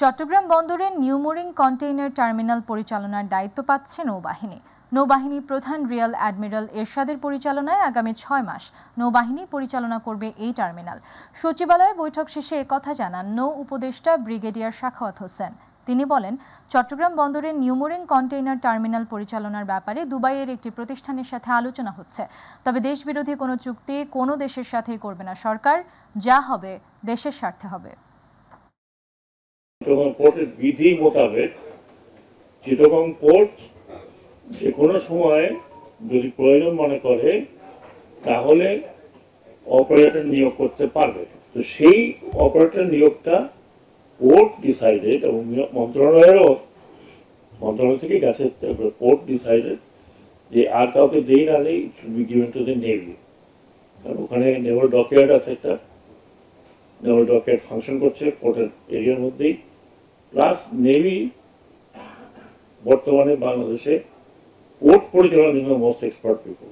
চট্টগ্রাম বন্দরের New Mooring container terminal পরিচালনার দায়িত্ব পাচ্ছে নৌবাহিনী। নৌবাহিনী প্রধান রিয়াল অ্যাডমিরাল এরশাদের পরিচালনায় আগামী ৬ মাস নৌবাহিনী পরিচালনা করবে এই টার্মিনাল। সচিবালয়ে বৈঠক শেষে একথা জানান নৌ উপদেষ্টা ব্রিগেডিয়ার সাখাওয়াত হোসেন। তিনি বলেন, চট্টগ্রাম বন্দরের নিউমোরিং কন্টেইনার টার্মিনাল পরিচালনার ব্যাপারে দুবাইয়ের একটি প্রতিষ্ঠানের সাথে আলোচনা হচ্ছে। তবে দেশবিরোধী কোনো চুক্তি কোনো দেশের সাথেই করবে না সরকার। যা হবে দেশের স্বার্থে হবে। পোর্টের বিধি মোতাবেক চিটাগং পোর্ট যে কোনো সময় যদি প্রয়োজন মনে করে তাহলে অপারেটর নিয়োগ করতে পারবে। তো সেই অপারেটর নিয়োগটা পোর্ট ডিসাইডেড এবং মন্ত্রণালয় থেকে গেছে, পোর্ট ডিসাইডেড যে আর কাউকে দেই না দেই গিভেন টু দ্য নেভি। কারণ ওখানে নেভাল ডকইয়ার্ড আছে, একটা নেভাল ডকইয়ার্ড ফাংশন করছে পোর্টের এরিয়ার মধ্যেই। প্লাস নেভি বর্তমানে বাংলাদেশে পোর্ট পরিচালনার জন্য মোস্ট এক্সপার্ট পিপল।